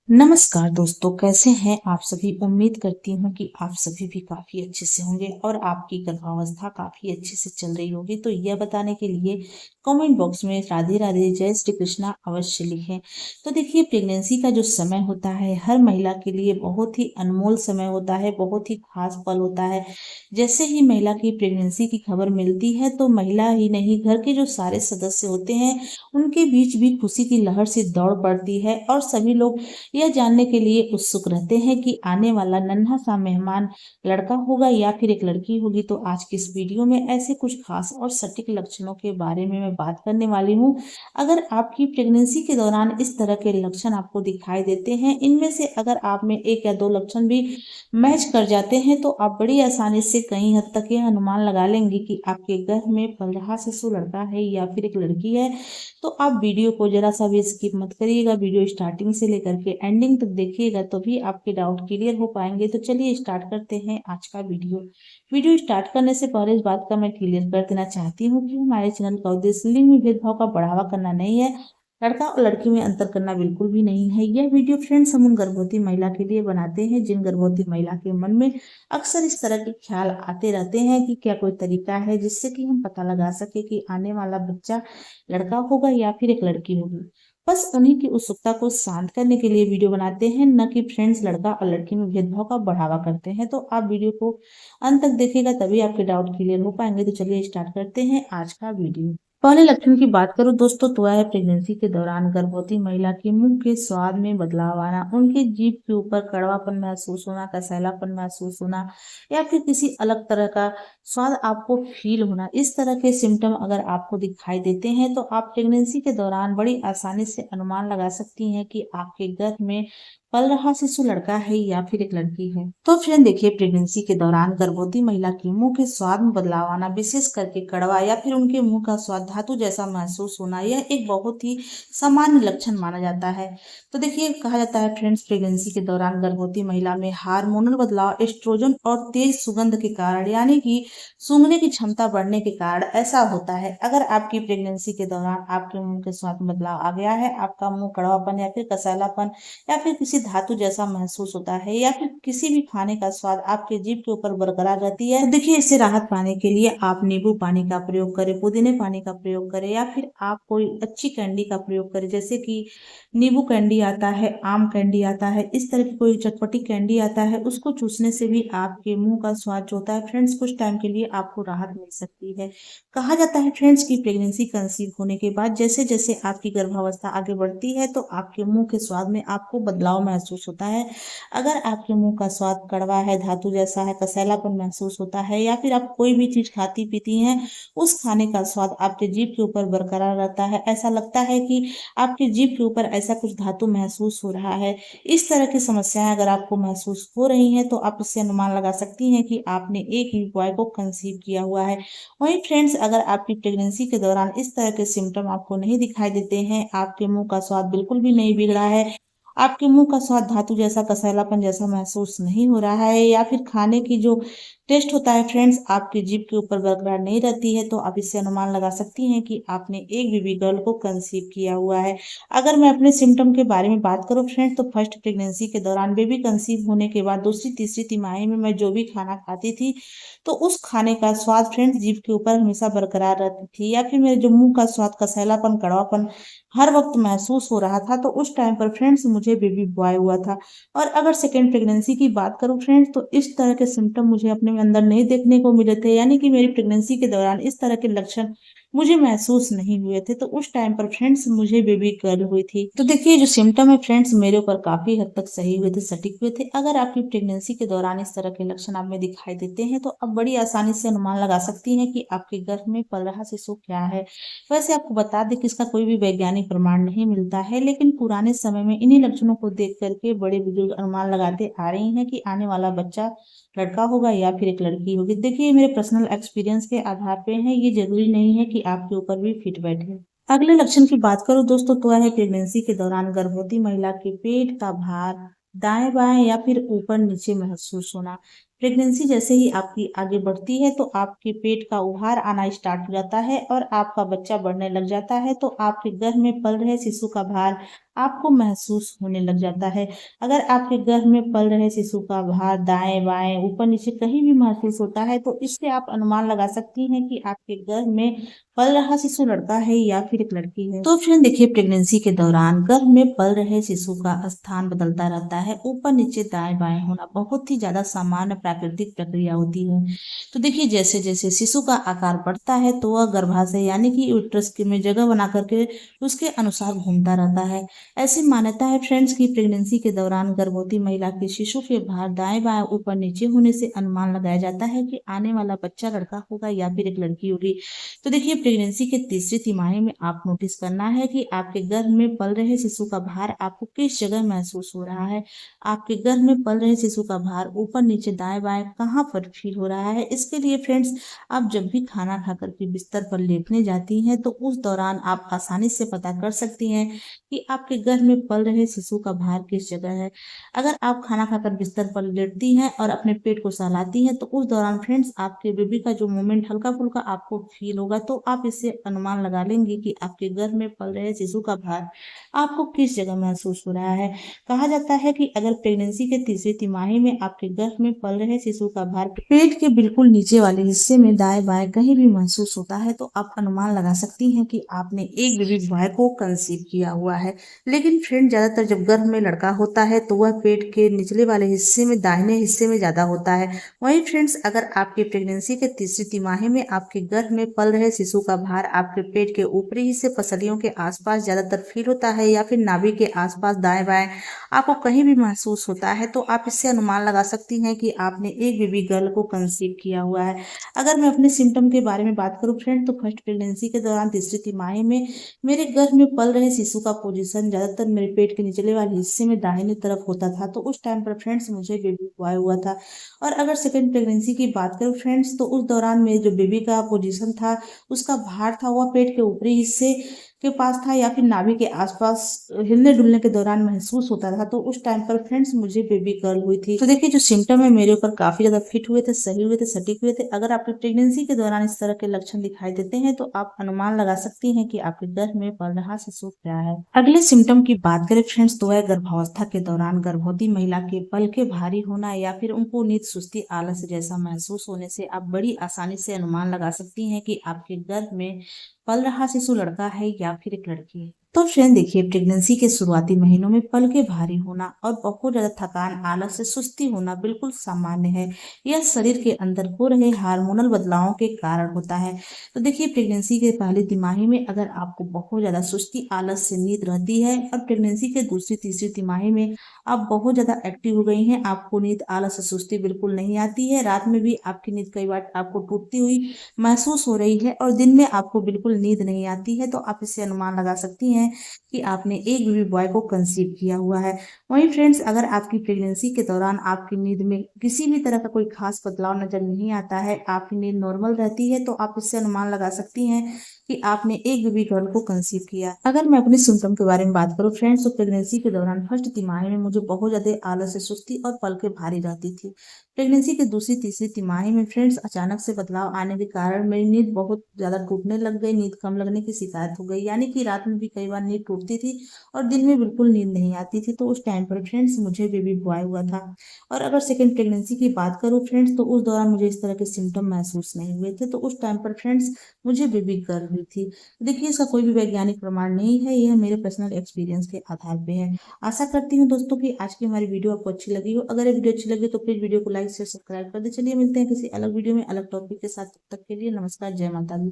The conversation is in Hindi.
नमस्कार दोस्तों, कैसे हैं आप सभी। उम्मीद करती हूँ कि आप सभी भी काफ़ी अच्छे से होंगे और आपकी गर्भावस्था काफ़ी अच्छे से चल रही होगी। तो यह बताने के लिए कमेंट बॉक्स में राधे राधे जय श्री कृष्णा अवश्य लिखें। तो देखिए, प्रेगनेंसी का जो समय होता है हर महिला के लिए बहुत ही अनमोल समय होता है, बहुत ही खास पल होता है। जैसे ही महिला की प्रेगनेंसी की खबर मिलती है तो महिला ही नहीं, घर के जो सारे सदस्य होते हैं उनके बीच भी खुशी की लहर से दौड़ पड़ती है और सभी लोग यह जानने के लिए उत्सुक रहते हैं कि आने वाला नन्हा सा मेहमान लड़का होगा या फिर एक लड़की होगी। तो आज की इस वीडियो में ऐसे कुछ खास और सटीक लक्षणों के बारे में मैं बात करने वाली हूँ। अगर आपकी प्रेगनेंसी के दौरान इस तरह के लक्षण आपको दिखाई देते हैं, इनमें से अगर आप में एक या दो लक्षण भी मैच कर जाते हैं तो आप बड़ी आसानी से कई हद तक यह अनुमान लगा लेंगे कि आपके गर्भ में पल रहा शिशु लड़का है या फिर एक लड़की है। तो आप वीडियो को जरा सा भी स्किप मत करिएगा, वीडियो स्टार्टिंग से लेकर के एंडिंग तक देखिएगा तो भी आपके डाउट क्लियर हो पाएंगे। तो चलिए स्टार्ट करते हैं आज का वीडियो स्टार्ट करने से पहले इस बात का मैं क्लियर कर देना चाहती हूँ कि हमारे चैनल का उद्देश्य लिंग में भेदभाव का बढ़ावा करना नहीं है, लड़का और लड़की में अंतर करना बिल्कुल भी नहीं है। यह वीडियो फ्रेंड्स हम उन गर्भवती महिला के लिए बनाते हैं जिन गर्भवती महिला के मन में अक्सर इस तरह के ख्याल आते रहते हैं कि क्या कोई तरीका है जिससे कि हम पता लगा सके कि आने वाला बच्चा लड़का होगा या फिर एक लड़की होगी। बस उन्हीं की उत्सुकता को शांत करने के लिए वीडियो बनाते हैं, न कि फ्रेंड्स लड़का और लड़की में भेदभाव का बढ़ावा करते हैं। तो आप वीडियो को अंत तक देखिएगा तभी आपके डाउट क्लियर हो पाएंगे। तो चलिए स्टार्ट करते हैं आज का वीडियो। पहले लक्षण की बात करूं दोस्तों तो वह है प्रेगनेंसी के दौरान गर्भवती महिला के मुंह के स्वाद में बदलाव आना, उनके जीभ के ऊपर कड़वापन महसूस होना, कसैलापन महसूस होना या फिर किसी अलग तरह का स्वाद आपको फील होना। इस तरह के सिम्टम अगर आपको दिखाई देते हैं तो आप प्रेगनेंसी के दौरान बड़ी आसानी से अनुमान लगा सकती हैं कि आपके गर्भ में पल रहा शिशु लड़का है या फिर एक लड़की है। तो फ्रेंड देखिए, प्रेगनेंसी के दौरान गर्भवती महिला के मुंह के स्वाद में बदलाव आना, विशेष करके कड़वा या फिर उनके मुंह का स्वाद धातु जैसा महसूस होना, यह एक बहुत ही सामान्य लक्षण माना जाता है। तो देखिए, कहा जाता है फ्रेंड्स प्रेगनेंसी के दौरान गर्भवती महिला में हार्मोनल बदलाव, एस्ट्रोजन और तेज सुगंध के कारण यानी कि सूंघने की क्षमता बढ़ने के कारण ऐसा होता है। अगर आपकी प्रेगनेंसी के दौरान आपके मुंह के स्वाद में बदलाव आ गया है, आपका मुंह कड़वापन या फिर कसैलापन या फिर किसी धातु जैसा महसूस होता है या फिर किसी भी खाने का स्वाद आपके जीभ के ऊपर बरकरार रहती है, तो देखिए इससे राहत पाने के लिए आप नींबू पानी का प्रयोग करें, पुदीने पानी का प्रयोग करें या फिर आप कोई अच्छी कैंडी का प्रयोग करें, जैसे कि नींबू कैंडी आता है, आम कैंडी आता है, इस तरह की कोई चटपटी कैंडी आता है, उसको चूसने से भी आपके मुंह का स्वाद जो होता है फ्रेंड्स कुछ टाइम के लिए आपको राहत मिल सकती है। कहा जाता है फ्रेंड्स की प्रेगनेंसी कंसीव होने के बाद जैसे जैसे आपकी गर्भावस्था आगे बढ़ती है तो आपके मुंह के स्वाद में आपको बदलाव महसूस होता है। अगर आपके मुंह का स्वाद कड़वा है, धातु जैसा है, कसैलापन महसूस होता है या फिर आप कोई भी चीज खाती पीती हैं, उस खाने का स्वाद आपके जीभ के ऊपर बरकरार रहता है, ऐसा लगता है कि आपके जीभ के ऊपर ऐसा कुछ धातु महसूस हो रहा है, इस तरह की समस्याएं अगर आपको महसूस हो रही हैं तो आप इससे अनुमान लगा सकती हैं कि आपने एक ही बॉय को कंसीव किया हुआ है। वहीं फ्रेंड्स, अगर आपकी प्रेगनेंसी के दौरान इस तरह के सिम्टम आपको नहीं दिखाई देते हैं, आपके मुंह का स्वाद बिल्कुल भी नहीं बिगड़ा है, आपके मुंह का स्वाद धातु जैसा कसैलापन जैसा महसूस नहीं हो रहा है या फिर खाने की जो टेस्ट होता है फ्रेंड्स आपकी जीभ के ऊपर बरकरार नहीं रहती है, तो आप इससे अनुमान लगा सकती हैं कि आपने एक बेबी गर्ल को कंसीव किया हुआ है। अगर मैं अपने सिम्टम के बारे में बात करूं फ्रेंड्स तो फर्स्ट प्रेगनेंसी के दौरान बेबी कंसीव होने के बाद दूसरी तीसरी तिमाही में मैं जो भी खाना खाती थी तो उस खाने का स्वाद फ्रेंड्स जीभ के ऊपर हमेशा बरकरार रहती थी या फिर मेरे जो मुंह का स्वाद कसैलापन कड़वापन हर वक्त महसूस हो रहा था, तो उस टाइम पर फ्रेंड्स मुझे बेबी बॉय हुआ था। और अगर सेकेंड प्रेगनेंसी की बात करूं फ्रेंड्स तो इस तरह के सिम्टम मुझे अपने अंदर नहीं देखने को मिले थे, यानी कि मेरी प्रेगनेंसी के दौरान इस तरह के लक्षण मुझे महसूस नहीं हुए थे, तो उस टाइम पर फ्रेंड्स मुझे बेबी गर्ल हुई थी। तो देखिए, जो सिम्टम है फ्रेंड्स मेरे ऊपर काफी हद तक सही हुए थे, सटीक हुए थे। अगर आपकी प्रेगनेंसी के दौरान इस तरह के लक्षण आप में दिखाई देते हैं तो आप बड़ी आसानी से अनुमान लगा सकती हैं कि आपके गर्भ में पल रहा शिशु क्या है। वैसे आपको बता दें कि इसका कोई भी वैज्ञानिक प्रमाण नहीं मिलता है, लेकिन पुराने समय में इन्हीं लक्षणों को देख करके बड़े बुजुर्ग अनुमान लगाते आ रही हैं कि आने वाला बच्चा लड़का होगा या फिर एक लड़की होगी। देखिए, ये मेरे पर्सनल एक्सपीरियंस के आधार पे है, ये जरूरी नहीं है कि आपके ऊपर भी फिट बैठे। अगले लक्षण की बात करूं दोस्तों तो वह है प्रेगनेंसी के दौरान गर्भवती महिला के पेट का भार दाएं बाएं या फिर ऊपर नीचे महसूस होना। प्रेगनेंसी जैसे ही आपकी आगे बढ़ती है तो आपके पेट का उभार आना स्टार्ट हो जाता है और आपका बच्चा बढ़ने लग जाता है, तो आपके गर्भ में पल रहे शिशु का भार आपको महसूस होने लग जाता है। अगर आपके गर्भ में पल रहे शिशु का भार दाएं-बाएं, ऊपर-नीचे कहीं भी महसूस होता है, तो इससे आप अनुमान लगा सकती हैं कि आपके गर्भ में पल रहा शिशु लड़का है या फिर एक लड़की है। तो फ्रेंड देखिए, प्रेगनेंसी के दौरान गर्भ में पल रहे शिशु का स्थान बदलता रहता है। ऊपर-नीचे, दाएं-बाएं होना बहुत ही ज़्यादा सामान्य प्राकृतिक प्रक्रिया होती है। तो देखिए, जैसे-जैसे शिशु का आकार बढ़ता है तो वह गर्भाशय यानी कि यूट्रस के में जगह बना कर के उसके अनुसार घूमता रहता है। ऐसी मान्यता है फ्रेंड्स कि प्रेगनेंसी के दौरान गर्भवती महिला के शिशु के भार दाएं-बाएं, ऊपर-नीचे होने से अनुमान लगाया जाता है कि आने वाला बच्चा लड़का होगा या फिर एक लड़की होगी। तो देखिए, प्रेगनेंसी के तीसरी तिमाही में आप नोटिस करना है कि आपके गर्भ में पल रहे शिशु का भार आपको किस जगह महसूस हो रहा है। आपके गर्भ में पल रहे शिशु का भार ऊपर नीचे दाएं बाएं कहाँ पर फील हो रहा है। इसके लिए फ्रेंड्स, आप जब भी खाना खाकर के बिस्तर पर लेटने जाती हैं तो उस दौरान आप आसानी से पता कर सकती हैं कि आपके गर्भ में पल रहे शिशु का भार किस जगह है। अगर आप खाना खाकर बिस्तर पर लेटती हैं और अपने पेट को सहलाती हैं तो उस दौरान फ्रेंड्स, आपके बेबी का जो मूवमेंट हल्का फुल्का आपको फील होगा, तो आप इससे अनुमान लगा लेंगे कि आपके गर्भ में पल रहे शिशु का भार आपको किस जगह महसूस हो रहा है। कहा जाता है कि अगर प्रेगनेंसी के तीसरी तिमाही में आपके गर्भ में पल रहे शिशु का भार पेट के बिल्कुल नीचे वाले हिस्से में दाएं बाएं कहीं भी महसूस होता है, तो आप अनुमान लगा सकती हैं कि आपने एक बेबी बॉय को कंसीव किया हुआ है। लेकिन फ्रेंड, ज्यादातर जब गर्भ में लड़का होता है तो वह पेट के निचले वाले हिस्से में दाहिने हिस्से में ज्यादा होता है। वहीं फ्रेंड्स, अगर आपकी प्रेगनेंसी के तीसरी तिमाही में आपके गर्भ में पल रहे शिशु का भार आपके पेट के ऊपरी हिस्से पसलियों के आसपास ज्यादातर फील होता है या फिर नाभि के आसपास दाएं बाएं आपको कहीं भी महसूस होता है, तो आप इससे अनुमान लगा सकती हैं कि आपने एक बेबी गर्ल को कंसीव किया हुआ है। अगर मैं अपने सिम्टम के बारे में बात करूं फ्रेंड, तो फर्स्ट प्रेगनेंसी के दौरान तीसरी तिमाही में मेरे गर्भ में पल रहे शिशु का पोजीशन ज्यादातर मेरे पेट के निचले वाले हिस्से में दाहिने तरफ होता था, तो उस टाइम पर फ्रेंड्स मुझे बेबी बॉय हुआ था। और अगर सेकेंड प्रेगनेंसी की बात करूं फ्रेंड्स, तो उस दौरान मेरे जो बेबी का पोजीशन था, उसका भार था, वह पेट के ऊपरी हिस्से के पास था या फिर नाभि के आसपास हिलने डुलने के दौरान महसूस होता था, तो उस टाइम पर फ्रेंड्स मुझे बेबी गर्ल हुई थी। तो देखिए, जो सिम्टम है मेरे ऊपर काफी ज्यादा फिट हुए थे, सही हुए थे, सटीक हुए थे। अगर आपकी प्रेगनेंसी के दौरान इस तरह के लक्षण दिखाई देते हैं तो आप अनुमान लगा सकती हैं कि आपके गर्भ में पल रहा शिशु क्या है। अगले सिम्टम की बात करें फ्रेंड्स, तो है गर्भावस्था के दौरान गर्भवती महिला के पल के भारी होना या फिर उनको नींद, सुस्ती, आलस जैसा महसूस होने से आप बड़ी आसानी से अनुमान लगा सकती हैं कि आपके गर्भ में पल रहा शिशु लड़का है या फिर एक लड़की है। तो फ्रेंड देखिए, प्रेगनेंसी के शुरुआती महीनों में पल के भारी होना और बहुत ज्यादा थकान, आलस से सुस्ती होना बिल्कुल सामान्य है। यह शरीर के अंदर हो रहे हार्मोनल बदलावों के कारण होता है। तो देखिए, प्रेगनेंसी के पहली तिमाही में अगर आपको बहुत ज्यादा सुस्ती, आलस से नींद रहती है और प्रेगनेंसी के दूसरी तीसरी तिमाही में आप बहुत ज्यादा एक्टिव हो गई हैं, आपको नींद, आलस से सुस्ती बिल्कुल नहीं आती है, रात में भी आपकी नींद कई बार आपको टूटती हुई महसूस हो रही है और दिन में आपको बिल्कुल नींद नहीं आती है, तो आप इससे अनुमान लगा सकती हैं कि आपने एक बेबी बॉय को कंसीव किया हुआ है। वहीं फ्रेंड्स, अगर आपकी प्रेगनेंसी के दौरान आपकी नींद में किसी भी तरह का कोई खास बदलाव नजर नहीं आता है, आपकी नींद नॉर्मल रहती है, तो आप इससे अनुमान लगा सकती हैं कि आपने एक बेबी गर्ल को कंसीव किया। अगर मैं अपने सिम्टम के बारे में बात करूं फ्रेंड्स, तो प्रेगनेंसी के दौरान फर्स्ट तिमाही में मुझे बहुत ज्यादा आलस से सुस्ती और पलकें भारी रहती थी। प्रेगनेंसी की दूसरी तीसरी तिमाही में फ्रेंड्स, अचानक से बदलाव आने के कारण मेरी नींद बहुत ज्यादा टूटने लग गई, नींद कम लगने की शिकायत हो गई, यानी कि रात में भी कई बार नींद टूटती थी और दिन में बिल्कुल नींद नहीं आती थी। तो उस टाइम पर फ्रेंड्स मुझे बेबी बॉय हुआ था। और अगर सेकेंड प्रेगनेंसी की बात करूँ फ्रेंड्स, तो उस दौरान मुझे इस तरह के सिम्टम महसूस नहीं हुए थे, तो उस टाइम पर फ्रेंड्स मुझे बेबी गर्ल हुई थी। देखिए, इसका कोई भी वैज्ञानिक प्रमाण नहीं है, यह मेरे पर्सनल एक्सपीरियंस के आधार पे है। आशा करती हूँ दोस्तों कि आज की हमारी वीडियो आपको अच्छी लगी हो। अगर ये वीडियो अच्छी लगी तो प्लीज वीडियो को लाइक से सब्सक्राइब कर दे। चलिए मिलते हैं किसी अलग वीडियो में अलग टॉपिक के साथ। तब तक के लिए नमस्कार, जय माता दी।